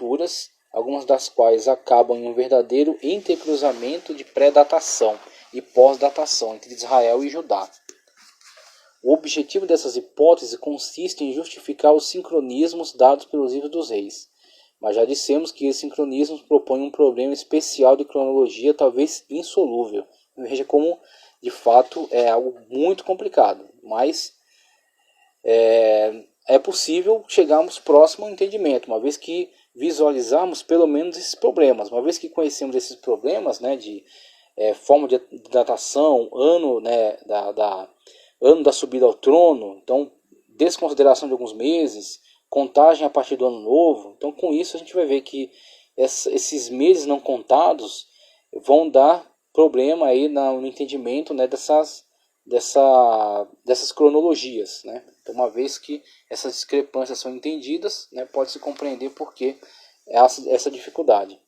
culturas, algumas das quais acabam em um verdadeiro intercruzamento de pré-datação e pós-datação entre Israel e Judá. O objetivo dessas hipóteses consiste em justificar os sincronismos dados pelos livros dos reis. Mas já dissemos que esses sincronismos propõem um problema especial de cronologia, talvez insolúvel. Veja como, de fato, é algo muito complicado. Mas é possível chegarmos próximo ao entendimento, uma vez que visualizarmos pelo menos esses problemas. Uma vez que conhecemos esses problemas, né, de forma de datação, ano, né, ano da subida ao trono, então desconsideração de alguns meses, contagem a partir do ano novo. Então, com isso a gente vai ver que esses meses não contados vão dar problema aí no entendimento, né, dessas cronologias, né? Então, uma vez que essas discrepâncias são entendidas, né, pode-se compreender por que essa dificuldade.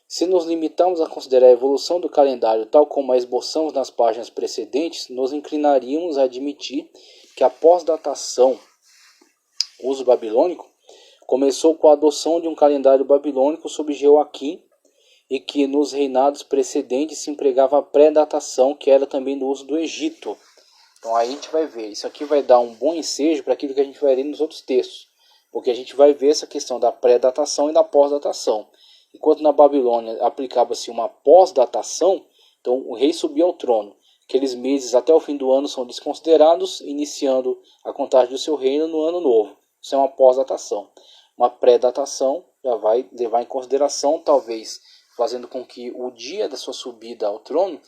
Se nos limitarmos a considerar a evolução do calendário tal como a esboçamos nas páginas precedentes, nos inclinaríamos a admitir que a pós-datação, uso babilônico, começou com a adoção de um calendário babilônico sob Jeoaquim, e que nos reinados precedentes se empregava a pré-datação, que era também do uso do Egito. Então aí a gente vai ver, isso aqui vai dar um bom ensejo para aquilo que a gente vai ler nos outros textos, porque a gente vai ver essa questão da pré-datação e da pós-datação. Enquanto na Babilônia aplicava-se uma pós-datação, então o rei subia ao trono. Aqueles meses até o fim do ano são desconsiderados, iniciando a contagem do seu reino no ano novo. Isso é uma pós-datação. Uma pré-datação já vai levar em consideração, talvez, fazendo com que o dia da sua subida ao trono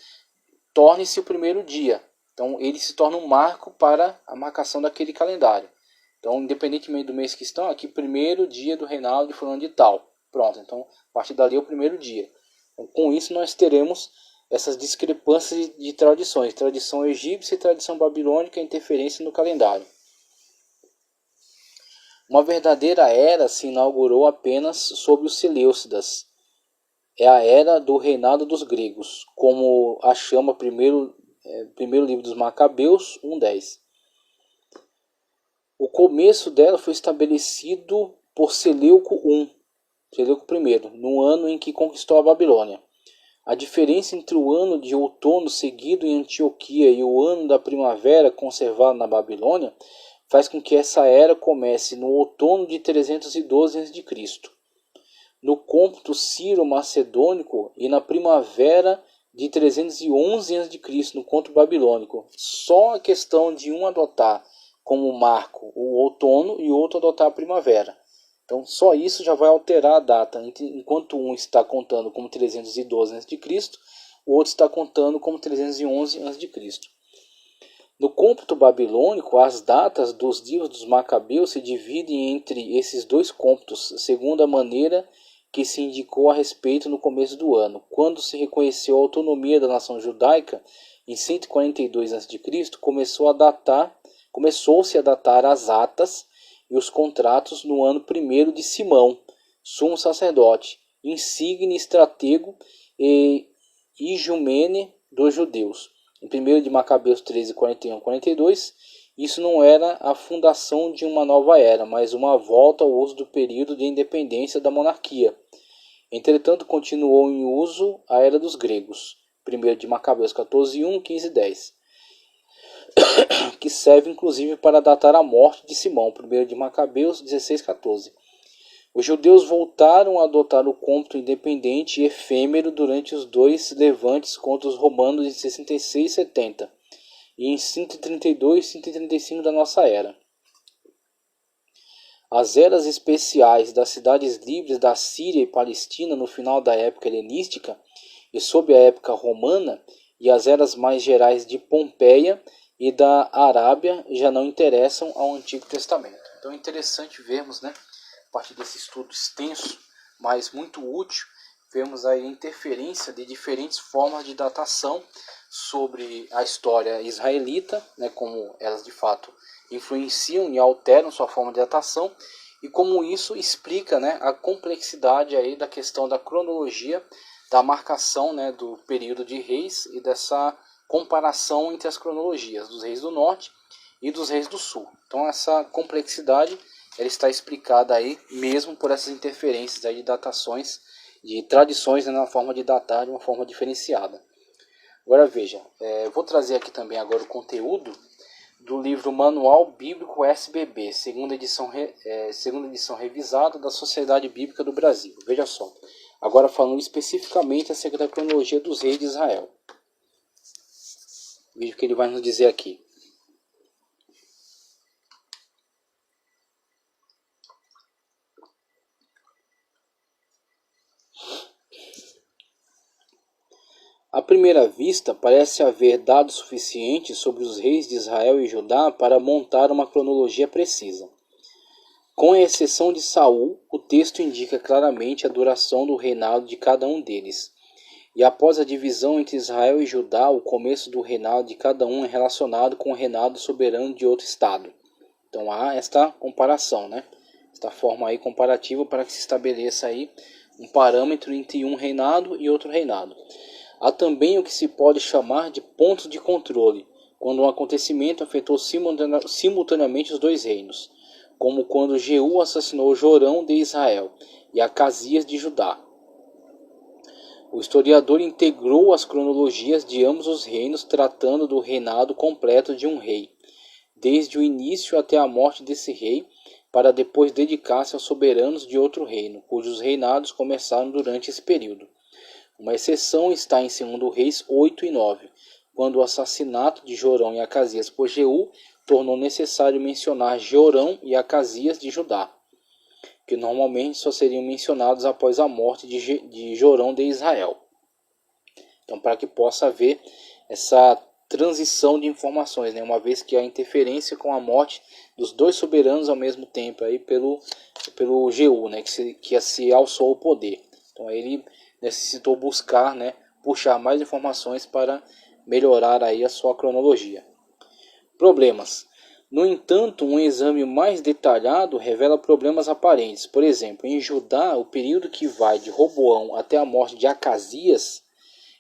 torne-se o primeiro dia. Então ele se torna um marco para a marcação daquele calendário. Então, independentemente do mês que estão, aqui primeiro dia do reinado de fulano de tal. Pronto, então a partir dali é o primeiro dia. Então, com isso nós teremos essas discrepâncias de tradições. Tradição egípcia e tradição babilônica, interferência no calendário. Uma verdadeira era se inaugurou apenas sob os Seleucidas. É a era do reinado dos gregos, como a chama primeiro livro dos Macabeus 1:10. O começo dela foi estabelecido por Seleuco I, no ano em que conquistou a Babilônia. A diferença entre o ano de outono seguido em Antioquia e o ano da primavera conservado na Babilônia faz com que essa era comece no outono de 312 a.C., no cômputo Ciro-Macedônico e na primavera de 311 a.C., no cômputo babilônico. Só a questão de um adotar como marco o outono e o outro adotar a primavera. Então, só isso já vai alterar a data. Enquanto um está contando como 312 a.C., o outro está contando como 311 a.C. No cômputo babilônico, as datas dos livros dos Macabeus se dividem entre esses dois cômputos, segundo a maneira que se indicou a respeito no começo do ano. Quando se reconheceu a autonomia da nação judaica, em 142 a.C., começou-se a datar as atas e os contratos no ano 1º de Simão, sumo sacerdote, insigne estratego e igumene dos judeus. Em 1 de Macabeus 13, 41 a 42, isso não era a fundação de uma nova era, mas uma volta ao uso do período de independência da monarquia. Entretanto, continuou em uso a era dos gregos. 1 de Macabeus 14, 1, 15 e 10. Que serve inclusive para datar a morte de Simão, 1 de Macabeus 16, 14. Os judeus voltaram a adotar o cômputo independente e efêmero durante os dois levantes contra os romanos em 66 e 70, e em 132 e 135 da nossa era. As eras especiais das cidades livres da Síria e Palestina no final da época helenística e sob a época romana, e as eras mais gerais de Pompeia e da Arábia já não interessam ao Antigo Testamento. Então é interessante vermos, né, a partir desse estudo extenso, mas muito útil, vemos a interferência de diferentes formas de datação sobre a história israelita, né, como elas de fato influenciam e alteram sua forma de datação, e como isso explica, né, a complexidade aí da questão da cronologia, da marcação, né, do período de reis e dessa comparação entre as cronologias dos reis do norte e dos reis do sul. Então essa complexidade ela está explicada aí mesmo por essas interferências aí de datações, de tradições, né, na forma de datar de uma forma diferenciada. Agora veja, vou trazer aqui também agora o conteúdo do livro Manual Bíblico SBB, segunda edição revisada da Sociedade Bíblica do Brasil. Veja só, agora falando especificamente acerca da cronologia dos reis de Israel. Veja o que ele vai nos dizer aqui. À primeira vista, parece haver dados suficientes sobre os reis de Israel e Judá para montar uma cronologia precisa. Com a exceção de Saul, o texto indica claramente a duração do reinado de cada um deles. E após a divisão entre Israel e Judá, o começo do reinado de cada um é relacionado com o reinado soberano de outro estado. Então há esta comparação, né? Esta forma aí comparativa para que se estabeleça aí um parâmetro entre um reinado e outro reinado. Há também o que se pode chamar de pontos de controle, quando um acontecimento afetou simultaneamente os dois reinos, como quando Jeú assassinou Jorão de Israel e Acasias de Judá. O historiador integrou as cronologias de ambos os reinos, tratando do reinado completo de um rei, desde o início até a morte desse rei, para depois dedicar-se aos soberanos de outro reino, cujos reinados começaram durante esse período. Uma exceção está em 2 Reis 8 e 9, quando o assassinato de Jorão e Acasias por Jeú tornou necessário mencionar Jorão e Acasias de Judá, que normalmente só seriam mencionados após a morte de Jorão de Israel. Então, para que possa haver essa transição de informações, né? Uma vez que há interferência com a morte dos dois soberanos ao mesmo tempo aí pelo Jeú, né? que se alçou ao poder. Então, ele necessitou buscar, né, puxar mais informações para melhorar aí a sua cronologia. Problemas. No entanto, um exame mais detalhado revela problemas aparentes. Por exemplo, em Judá, o período que vai de Roboão até a morte de Acasias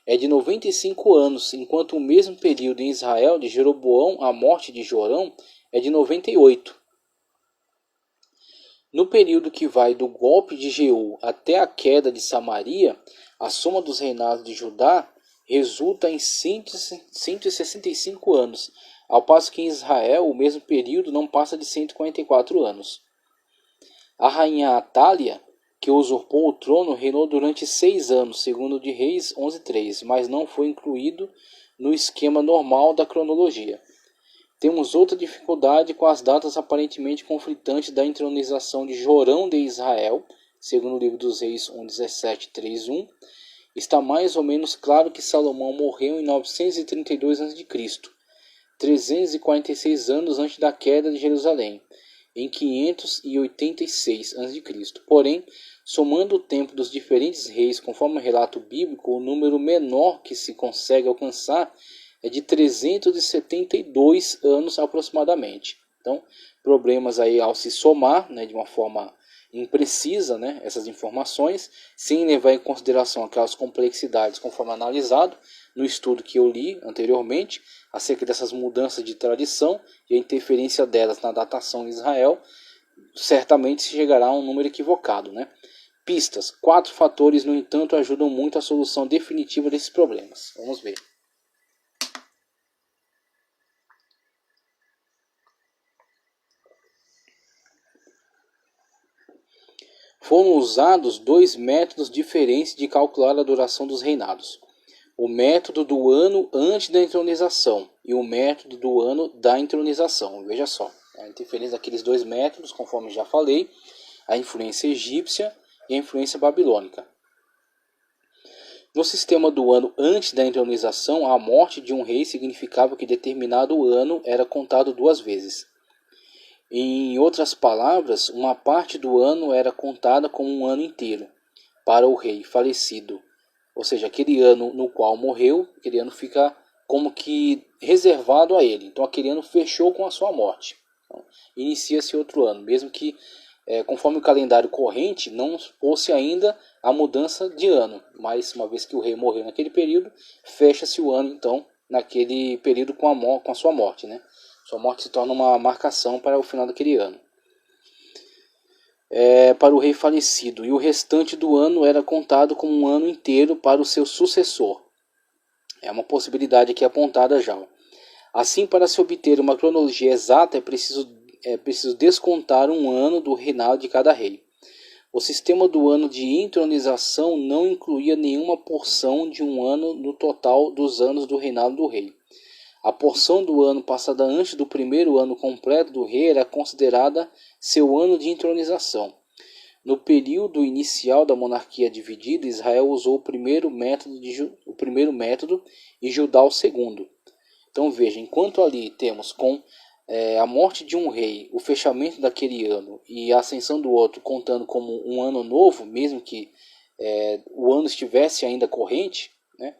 é de 95 anos, enquanto o mesmo período em Israel, de Jeroboão à morte de Jorão, é de 98. No período que vai do golpe de Jeú até a queda de Samaria, a soma dos reinados de Judá resulta em 165 anos, ao passo que em Israel o mesmo período não passa de 144 anos. A rainha Atália, que usurpou o trono, reinou durante 6 anos, segundo de Reis 11:3, mas não foi incluído no esquema normal da cronologia. Temos outra dificuldade com as datas aparentemente conflitantes da entronização de Jorão de Israel, segundo o livro dos Reis 1:17-3:1. Está mais ou menos claro que Salomão morreu em 932 a.C., 346 anos antes da queda de Jerusalém, em 586 a.C. Porém, somando o tempo dos diferentes reis conforme o relato bíblico, o número menor que se consegue alcançar é de 372 anos aproximadamente. Então, problemas aí ao se somar, né, de uma forma imprecisa, né, essas informações, sem levar em consideração aquelas complexidades conforme analisado no estudo que eu li anteriormente, acerca dessas mudanças de tradição e a interferência delas na datação de Israel, certamente se chegará a um número equivocado, né? Pistas. 4 fatores, no entanto, ajudam muito a solução definitiva desses problemas. Vamos ver. Foram usados 2 métodos diferentes de calcular a duração dos reinados. O método do ano antes da entronização e o método do ano da entronização. Veja só, a interferência daqueles 2 métodos, conforme já falei, a influência egípcia e a influência babilônica. No sistema do ano antes da entronização, a morte de um rei significava que determinado ano era contado 2 vezes. Em outras palavras, uma parte do ano era contada como um ano inteiro para o rei falecido. Ou seja, aquele ano no qual morreu, aquele ano fica como que reservado a ele. Então aquele ano fechou com a sua morte. Então, inicia-se outro ano, mesmo que conforme o calendário corrente não fosse ainda a mudança de ano. Mas uma vez que o rei morreu naquele período, fecha-se o ano então naquele período com a sua morte, né? Sua morte se torna uma marcação para o final daquele ano. para o rei falecido, e o restante do ano era contado como um ano inteiro para o seu sucessor. É uma possibilidade aqui apontada já. Assim, para se obter uma cronologia exata, é preciso descontar um ano do reinado de cada rei. O sistema do ano de entronização não incluía nenhuma porção de um ano no total dos anos do reinado do rei. A porção do ano passada antes do primeiro ano completo do rei era considerada seu ano de entronização. No período inicial da monarquia dividida, Israel usou o primeiro método e Judá o segundo. Então veja, enquanto ali temos com a morte de um rei, o fechamento daquele ano e a ascensão do outro contando como um ano novo, mesmo que o ano estivesse ainda corrente, né?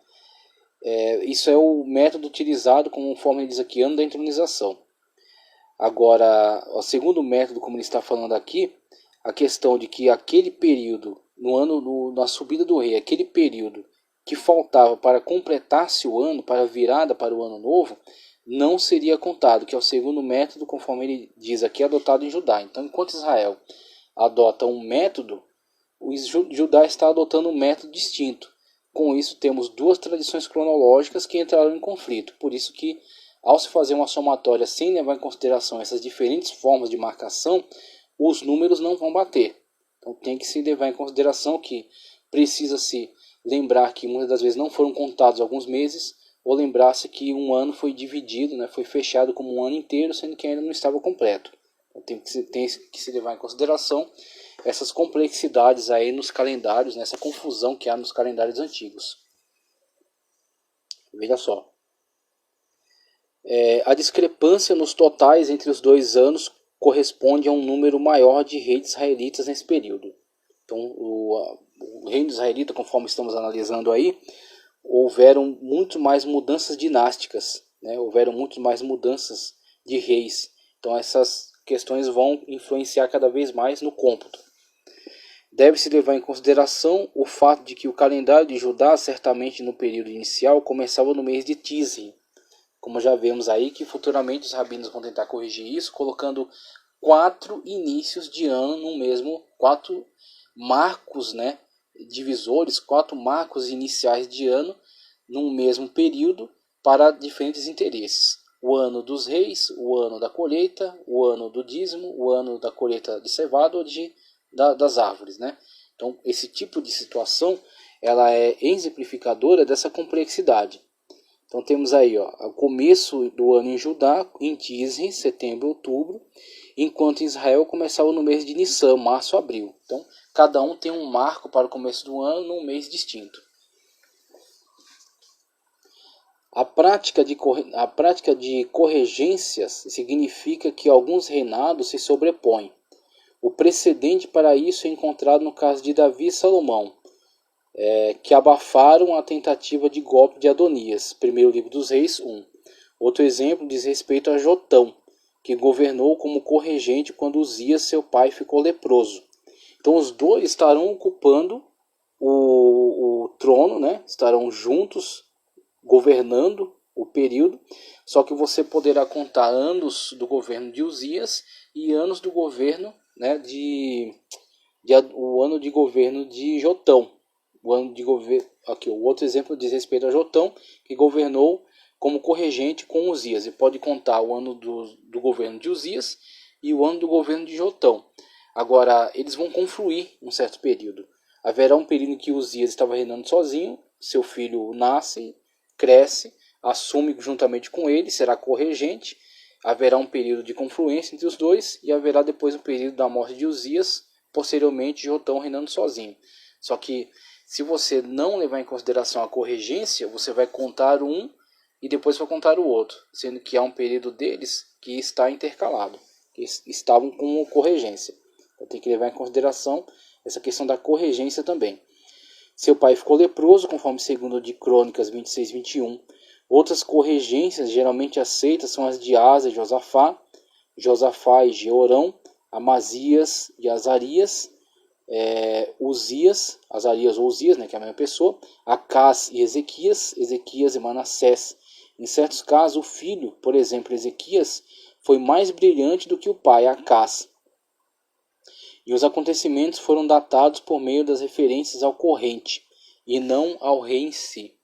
Isso é o método utilizado, conforme ele diz aqui, ano da entronização. Agora, o segundo método, como ele está falando aqui, a questão de que aquele período, na subida do rei, aquele período que faltava para completar-se o ano, para a virada para o ano novo, não seria contado, que é o segundo método, conforme ele diz aqui, adotado em Judá. Então, enquanto Israel adota um método, o Judá está adotando um método distinto. Com isso, temos duas tradições cronológicas que entraram em conflito. Por isso que, ao se fazer uma somatória sem levar em consideração essas diferentes formas de marcação, os números não vão bater. Então tem que se levar em consideração que precisa-se lembrar que muitas das vezes não foram contados alguns meses, ou lembrar-se que um ano foi dividido, né, foi fechado como um ano inteiro, sendo que ainda não estava completo. Então tem que se levar em consideração essas complexidades aí nos calendários, nessa confusão que há nos calendários antigos. Veja só. A discrepância nos totais entre os dois anos corresponde a um número maior de reis israelitas nesse período. Então, o reino israelita, conforme estamos analisando aí, houveram muito mais mudanças dinásticas, né? Houveram muito mais mudanças de reis. Então, essas questões vão influenciar cada vez mais no cômputo. Deve-se levar em consideração o fato de que o calendário de Judá, certamente no período inicial, começava no mês de Tisri, como já vemos aí, que futuramente os rabinos vão tentar corrigir isso, colocando 4 inícios de ano no mesmo, 4 marcos, né, divisores, 4 marcos iniciais de ano num mesmo período para diferentes interesses. O ano dos reis, o ano da colheita, o ano do dízimo, o ano da colheita de cevada ou das árvores, né? Então, esse tipo de situação ela é exemplificadora dessa complexidade. Então temos aí o começo do ano em Judá, em Tisri, setembro, outubro, enquanto em Israel começava no mês de Nissan, março, abril. Então cada um tem um marco para o começo do ano num mês distinto. A prática de corregências significa que alguns reinados se sobrepõem. O precedente para isso é encontrado no caso de Davi e Salomão, que abafaram a tentativa de golpe de Adonias. Primeiro livro dos Reis 1. Outro exemplo diz respeito a Jotão, que governou como corregente quando Uzias, seu pai, ficou leproso. Então os dois estarão ocupando o trono, né? Estarão juntos governando o período, só que você poderá contar anos do governo de Uzias e anos do governo, né, o ano de governo de Jotão. O ano de governo, aqui o outro exemplo diz respeito a Jotão, que governou como corregente com Uzias. E pode contar o ano do governo de Uzias e o ano do governo de Jotão. Agora, eles vão confluir um certo período. Haverá um período em que Uzias estava reinando sozinho, seu filho nasce, cresce, assume juntamente com ele, será corregente. Haverá um período de confluência entre os dois e haverá depois um período da morte de Uzias, posteriormente Jotão reinando sozinho. Só que se você não levar em consideração a corregência, você vai contar um e depois vai contar o outro, sendo que há um período deles que está intercalado, que estavam com corregência. Então tem que levar em consideração essa questão da corregência também. Seu pai ficou leproso, conforme segundo de Crônicas 26, 21. Outras corregências geralmente aceitas são as de Asa e Josafá e Jeorão, Amazias e Azarias, Azarias ou Uzias, né, que é a mesma pessoa, Acás e Ezequias e Manassés. Em certos casos, o filho, por exemplo, Ezequias, foi mais brilhante do que o pai, Acás. e os acontecimentos foram datados por meio das referências ao corrente, e não ao rei em si.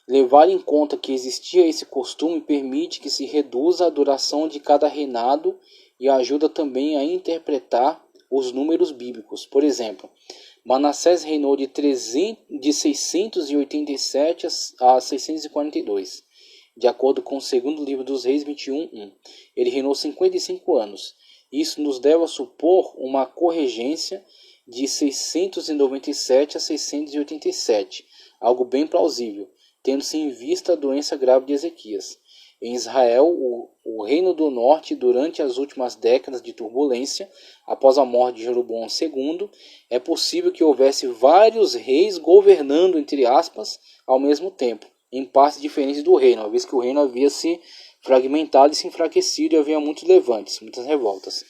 Levar em conta que existia esse costume permite que se reduza a duração de cada reinado e ajuda também a interpretar os números bíblicos. Por exemplo, Manassés reinou de 687 a 642, de acordo com o segundo livro dos Reis 21:1. Ele reinou 55 anos. Isso nos deve a supor uma corregência de 697 a 687, algo bem plausível, tendo-se em vista a doença grave de Ezequias. Em Israel, o Reino do Norte, durante as últimas décadas de turbulência, após a morte de Jeroboão II, é possível que houvesse vários reis governando, entre aspas, ao mesmo tempo, em partes diferentes do reino, uma vez que o reino havia se fragmentado e se enfraquecido e havia muitos levantes, muitas revoltas.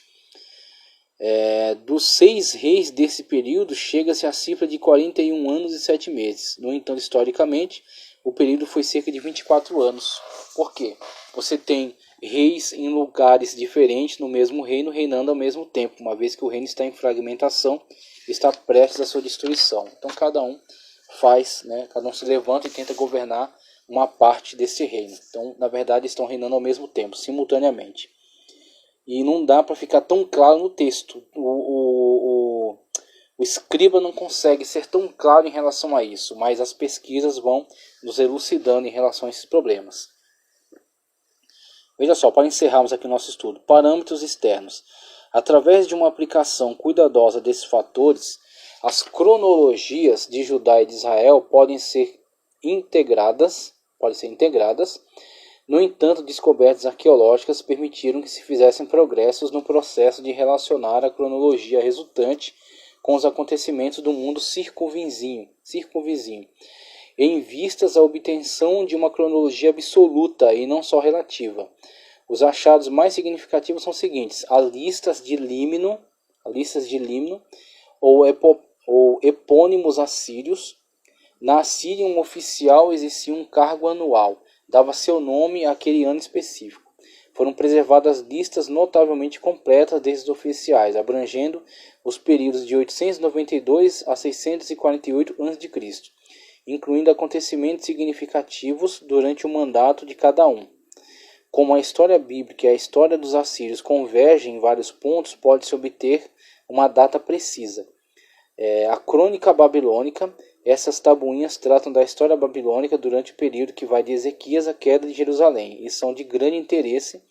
Dos 6 reis desse período, chega-se à cifra de 41 anos e 7 meses. No entanto, historicamente, o período foi cerca de 24 anos. Por quê? Você tem reis em lugares diferentes no mesmo reino, reinando ao mesmo tempo, uma vez que o reino está em fragmentação, está prestes à sua destruição. Então cada um cada um se levanta e tenta governar uma parte desse reino. Então, na verdade, estão reinando ao mesmo tempo, simultaneamente. E não dá para ficar tão claro no texto. O escriba não consegue ser tão claro em relação a isso, mas as pesquisas vão nos elucidando em relação a esses problemas. Veja só, para encerrarmos aqui o nosso estudo, parâmetros externos. Através de uma aplicação cuidadosa desses fatores, as cronologias de Judá e de Israel podem ser integradas. No entanto, descobertas arqueológicas permitiram que se fizessem progressos no processo de relacionar a cronologia resultante com os acontecimentos do mundo circunvizinho, em vistas à obtenção de uma cronologia absoluta e não só relativa. Os achados mais significativos são os seguintes: as listas de Límino ou epônimos assírios. Na Assíria, um oficial exercia um cargo anual, dava seu nome àquele ano específico. Foram preservadas listas notavelmente completas desses oficiais, abrangendo os períodos de 892 a 648 a.C., incluindo acontecimentos significativos durante o mandato de cada um. Como a história bíblica e a história dos assírios convergem em vários pontos, pode-se obter uma data precisa. A crônica babilônica, essas tabuinhas tratam da história babilônica durante o período que vai de Ezequias à queda de Jerusalém e são de grande interesse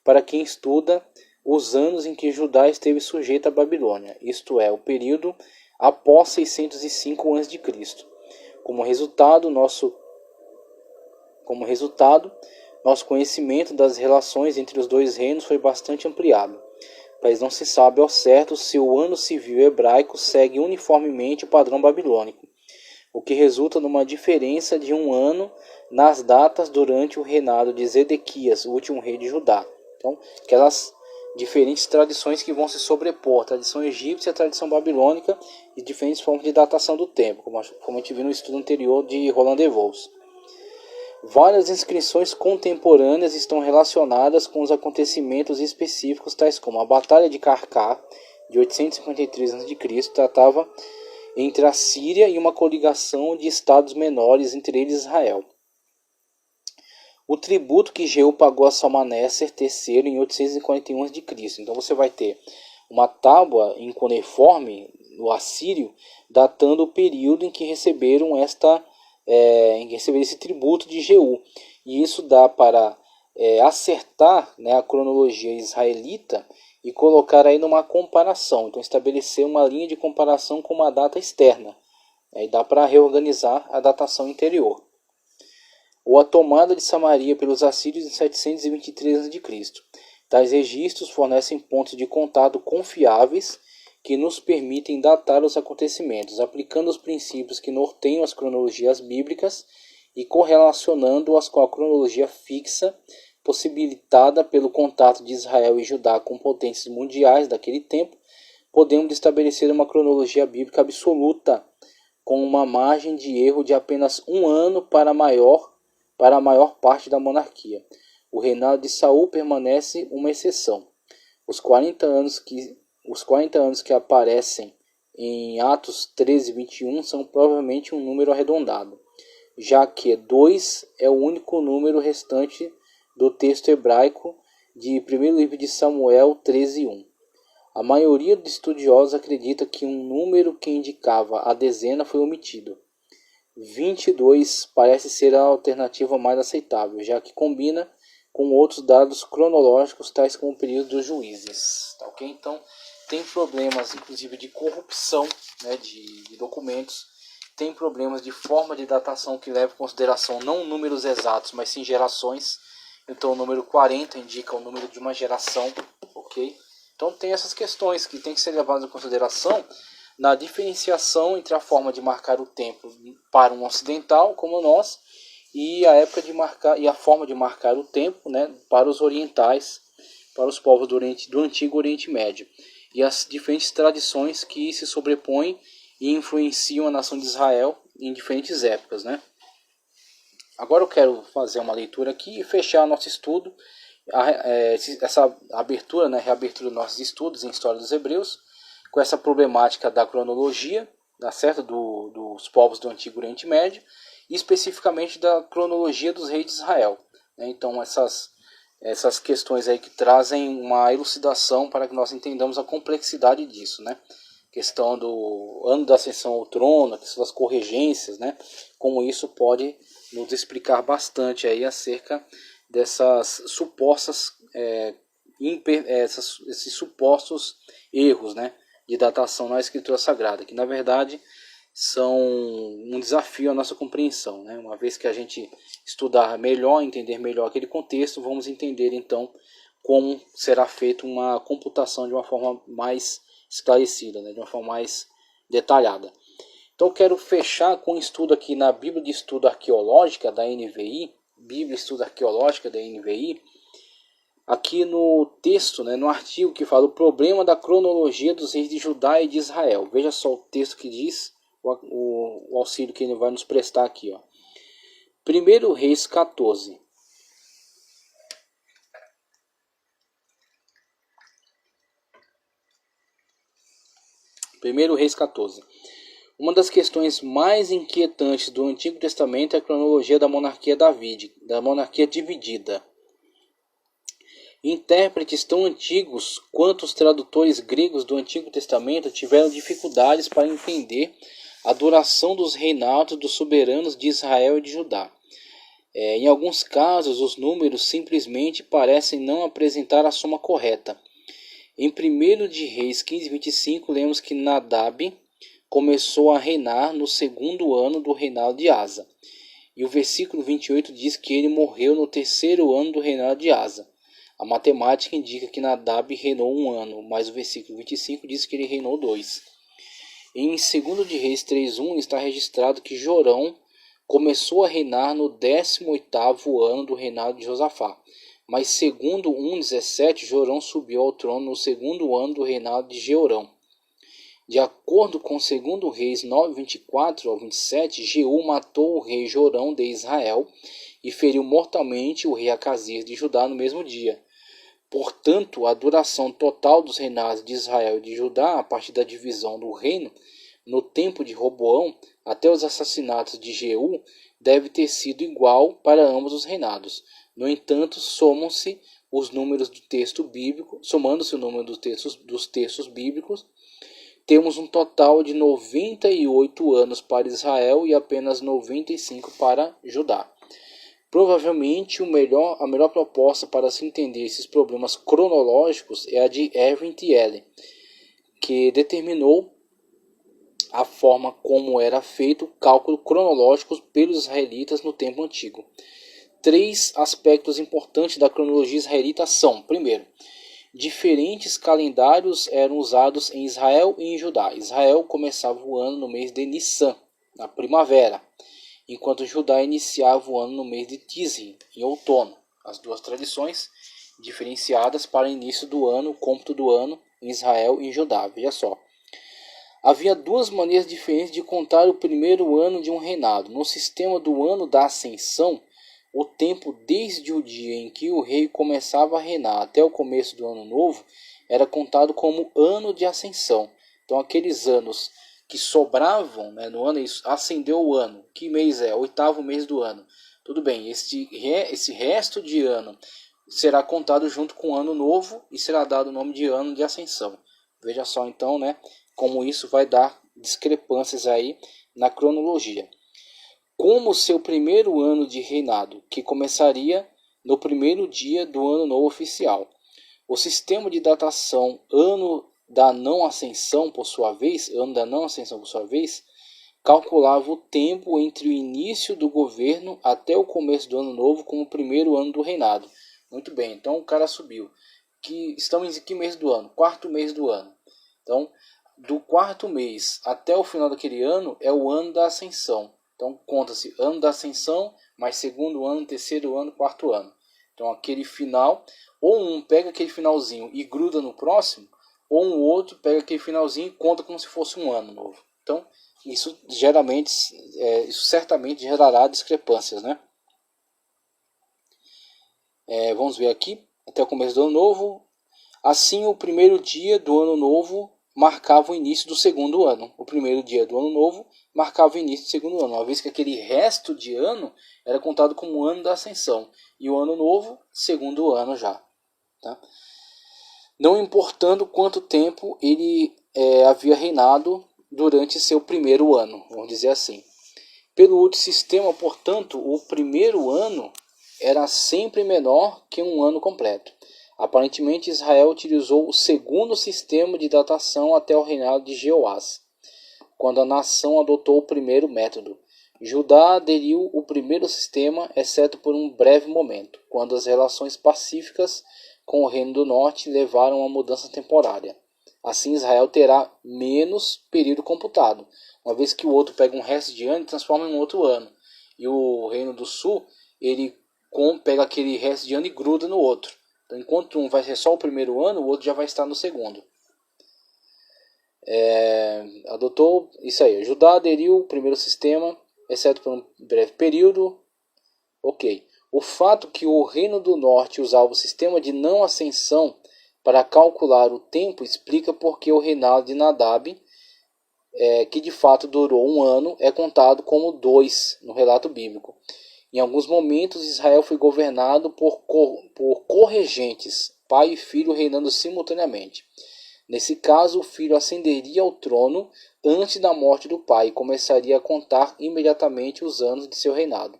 para quem estuda os anos em que Judá esteve sujeito à Babilônia, isto é, o período após 605 a.C. Como resultado, nosso conhecimento das relações entre os dois reinos foi bastante ampliado, pois não se sabe ao certo se o ano civil hebraico segue uniformemente o padrão babilônico, o que resulta numa diferença de um ano nas datas durante o reinado de Zedequias, o último rei de Judá. Então, aquelas diferentes tradições que vão se sobrepor, a tradição egípcia e a tradição babilônica, e diferentes formas de datação do tempo, como a gente viu no estudo anterior de Roland de Vos. Várias inscrições contemporâneas estão relacionadas com os acontecimentos específicos, tais como a Batalha de Carcar, de 853 a.C., tratava entre a Síria e uma coligação de estados menores, entre eles Israel. O tributo que Jeú pagou a Salmaneser III em 841 a.C. Então você vai ter uma tábua em cuneiforme, no assírio, datando o período em que receberam esse tributo de Jeú. E isso dá para acertar, a cronologia israelita e colocar aí numa comparação. Então estabelecer uma linha de comparação com uma data externa. E dá para reorganizar a datação interior. Ou a tomada de Samaria pelos assírios em 723 a.C. Tais registros fornecem pontos de contato confiáveis que nos permitem datar os acontecimentos, aplicando os princípios que norteiam as cronologias bíblicas e correlacionando-as com a cronologia fixa possibilitada pelo contato de Israel e Judá com potências mundiais daquele tempo. Podemos estabelecer uma cronologia bíblica absoluta, com uma margem de erro de apenas um ano para a maior parte da monarquia. O reinado de Saul permanece uma exceção. Os 40 anos que os 40 anos que aparecem em Atos 13, 21 são provavelmente um número arredondado, já que 2 é o único número restante do texto hebraico de 1º livro de Samuel 13, 1. A maioria dos estudiosos acredita que um número que indicava a dezena foi omitido. 22 parece ser a alternativa mais aceitável, já que combina com outros dados cronológicos, tais como o período dos juízes. Tá, ok? Então, tem problemas, inclusive, de corrupção, né, de documentos. Tem problemas de forma de datação que leva em consideração não números exatos, mas sim gerações. Então, o número 40 indica o número de uma geração, ok? Então, tem essas questões que tem que ser levadas em consideração na diferenciação entre a forma de marcar o tempo para um ocidental como nós e a época de marcar e a forma de marcar o tempo, né, para os orientais, para os povos do antigo Oriente Médio, e as diferentes tradições que se sobrepõem e influenciam a nação de Israel em diferentes épocas, né? Agora eu quero fazer uma leitura aqui e fechar nosso estudo, essa abertura, né, reabertura dos nossos estudos em História dos Hebreus, com essa problemática da cronologia, certo? Dos povos do Antigo Oriente Médio, e especificamente da cronologia dos reis de Israel. Né? Então essas questões aí que trazem uma elucidação para que nós entendamos a complexidade disso, né? Questão do ano da ascensão ao trono, a questão das corregências, né? Como isso pode nos explicar bastante aí acerca dessas supostas esses supostos erros, né, de datação na Escritura Sagrada, que na verdade são um desafio à nossa compreensão, né? Uma vez que a gente estudar melhor, entender melhor aquele contexto, vamos entender então como será feita uma computação de uma forma mais esclarecida, né? De uma forma mais detalhada. Então eu quero fechar com um estudo aqui na Bíblia de Estudo Arqueológica da NVI, Bíblia de Estudo Arqueológica da NVI, aqui no texto, né, no artigo que fala o problema da cronologia dos reis de Judá e de Israel. Veja só o texto que diz, o auxílio que ele vai nos prestar aqui. Ó. 1 Reis 14. Primeiro Reis 14. Uma das questões mais inquietantes do Antigo Testamento é a cronologia da monarquia da monarquia dividida. Intérpretes tão antigos quanto os tradutores gregos do Antigo Testamento tiveram dificuldades para entender a duração dos reinados dos soberanos de Israel e de Judá. Em alguns casos, os números simplesmente parecem não apresentar a soma correta. Em 1 de Reis 15:25, lemos que Nadab começou a reinar no segundo ano do reinado de Asa. E o versículo 28 diz que ele morreu no terceiro ano do reinado de Asa. A matemática indica que Nadab reinou 1 ano, mas o versículo 25 diz que ele reinou 2. Em 2 de Reis 3:1 está registrado que Jorão começou a reinar no 18º ano do reinado de Josafá. Mas segundo 1:17, Jorão subiu ao trono no segundo ano do reinado de Jeorão. De acordo com 2 Reis 9:24 ao 27, Jeú matou o rei Jorão de Israel e feriu mortalmente o rei Acasias de Judá no mesmo dia. Portanto, a duração total dos reinados de Israel e de Judá, a partir da divisão do reino, no tempo de Roboão, até os assassinatos de Jeú, deve ter sido igual para ambos os reinados. No entanto, somam-se os números do texto bíblico, somando-se o número dos textos bíblicos, temos um total de 98 anos para Israel e apenas 95 para Judá. Provavelmente a melhor proposta para se entender esses problemas cronológicos é a de Erwin Thiele, que determinou a forma como era feito o cálculo cronológico pelos israelitas no tempo antigo. 3 aspectos importantes da cronologia israelita são: primeiro, diferentes calendários eram usados em Israel e em Judá. Israel começava o ano no mês de Nissan, na primavera, enquanto Judá iniciava o ano no mês de Tisri, em outono. As duas tradições diferenciadas para o início do ano, o cômputo do ano em Israel e em Judá. Veja só. Havia 2 maneiras diferentes de contar o primeiro ano de um reinado. No sistema do ano da ascensão, o tempo desde o dia em que o rei começava a reinar até o começo do ano novo era contado como ano de ascensão. Então aqueles anos que sobravam, né, no ano, isso ascendeu o ano. Que mês é? Oitavo mês do ano. Tudo bem, esse resto de ano será contado junto com o ano novo e será dado o nome de ano de ascensão. Veja só então, né, como isso vai dar discrepâncias aí na cronologia. Como seu primeiro ano de reinado, que começaria no primeiro dia do ano novo oficial. O sistema de datação ano da não ascensão, por sua vez, calculava o tempo entre o início do governo até o começo do ano novo como o primeiro ano do reinado. Muito bem, então o cara subiu. Estamos em que mês do ano? Quarto mês do ano. Então, do quarto mês até o final daquele ano é o ano da ascensão. Então, conta-se ano da ascensão, mais segundo ano, terceiro ano, quarto ano. Então, aquele final, ou um pega aquele finalzinho e gruda no próximo, ou um outro pega aquele finalzinho e conta como se fosse um ano novo. Então, isso certamente gerará discrepâncias, né? Vamos ver aqui, até o começo do ano novo. Assim, o primeiro dia do ano novo marcava o início do segundo ano. O primeiro dia do ano novo marcava o início do segundo ano, uma vez que aquele resto de ano era contado como o ano da ascensão. E o ano novo, segundo ano já. Tá? Não importando quanto tempo ele havia reinado durante seu primeiro ano, vamos dizer assim. Pelo outro sistema, portanto, o primeiro ano era sempre menor que um ano completo. Aparentemente, Israel utilizou o segundo sistema de datação até o reinado de Jeoás, quando a nação adotou o primeiro método. Judá aderiu ao primeiro sistema, exceto por um breve momento, quando as relações pacíficas com o Reino do Norte levaram a uma mudança temporária. Assim, Israel terá menos período computado, uma vez que o outro pega um resto de ano e transforma em um outro ano. E o Reino do Sul, ele pega aquele resto de ano e gruda no outro. Então, enquanto um vai ser só o primeiro ano, o outro já vai estar no segundo. Adotou isso aí. Judá aderiu ao primeiro sistema, exceto por um breve período. Ok. O fato que o Reino do Norte usava o sistema de não ascensão para calcular o tempo explica por que o reinado de Nadab, que de fato durou um ano, é contado como 2 no relato bíblico. Em alguns momentos, Israel foi governado por corregentes, pai e filho reinando simultaneamente. Nesse caso, o filho ascenderia ao trono antes da morte do pai e começaria a contar imediatamente os anos de seu reinado.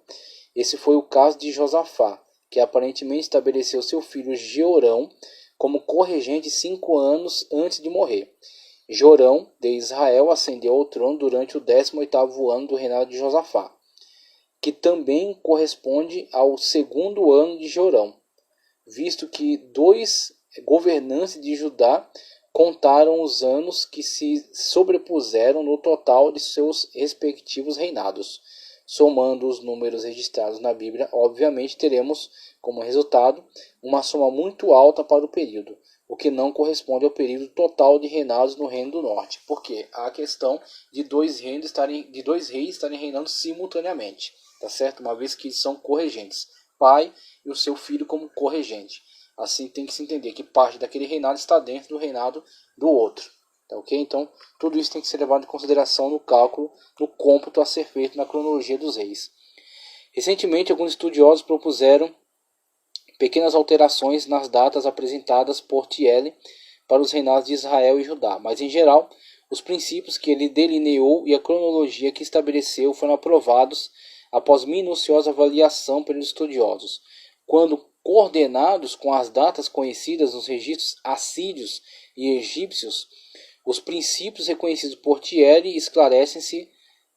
Esse foi o caso de Josafá, que aparentemente estabeleceu seu filho Jeorão como corregente 5 anos antes de morrer. Jorão, de Israel, ascendeu ao trono durante o 18º ano do reinado de Josafá, que também corresponde ao segundo ano de Jorão, visto que 2 governantes de Judá contaram os anos que se sobrepuseram no total de seus respectivos reinados. Somando os números registrados na Bíblia, obviamente teremos como resultado uma soma muito alta para o período, o que não corresponde ao período total de reinados no Reino do Norte, porque há a questão de dois reis estarem reinando simultaneamente, tá certo? Uma vez que são corregentes, pai e o seu filho como corregente. Assim tem que se entender que parte daquele reinado está dentro do reinado do outro. Tá ok? Então, tudo isso tem que ser levado em consideração no cálculo, no cômputo a ser feito na cronologia dos reis. Recentemente, alguns estudiosos propuseram pequenas alterações nas datas apresentadas por Thiele para os reinados de Israel e Judá, mas em geral, os princípios que ele delineou e a cronologia que estabeleceu foram aprovados após minuciosa avaliação pelos estudiosos, quando coordenados com as datas conhecidas nos registros assírios e egípcios. Os princípios reconhecidos por Thiele esclarecem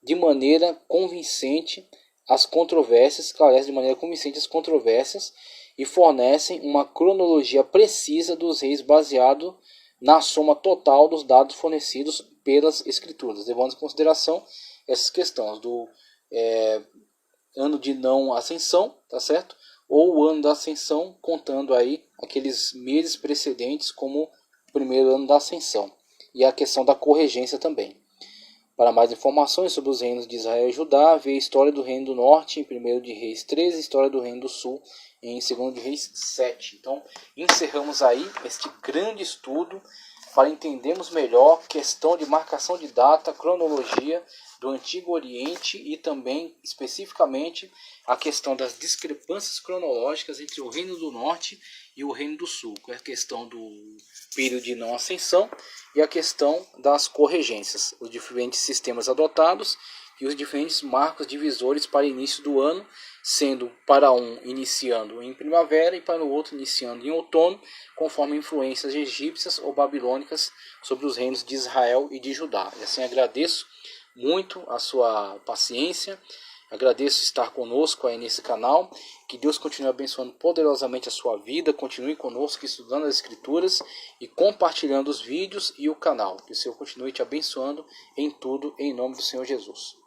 de maneira convincente as controvérsias e fornecem uma cronologia precisa dos reis baseado na soma total dos dados fornecidos pelas escrituras, levando em consideração essas questões do ano de não ascensão, tá certo? Ou o ano da ascensão, contando aí aqueles meses precedentes como o primeiro ano da ascensão. E a questão da corregência também. Para mais informações sobre os reinos de Israel e Judá, veja a história do Reino do Norte em 1 de Reis 13, história do Reino do Sul em 2 de Reis 7. Então, encerramos aí este grande estudo para entendermos melhor a questão de marcação de data, cronologia do Antigo Oriente e também, especificamente, a questão das discrepâncias cronológicas entre o Reino do Norte e o Reino do Sul, com a questão do período de não ascensão e a questão das corregências, os diferentes sistemas adotados e os diferentes marcos divisores para início do ano, sendo para um iniciando em primavera e para o outro iniciando em outono, conforme influências egípcias ou babilônicas sobre os reinos de Israel e de Judá. E assim agradeço muito a sua paciência, agradeço estar conosco aí nesse canal, que Deus continue abençoando poderosamente a sua vida, continue conosco estudando as Escrituras e compartilhando os vídeos e o canal, que o Senhor continue te abençoando em tudo, em nome do Senhor Jesus.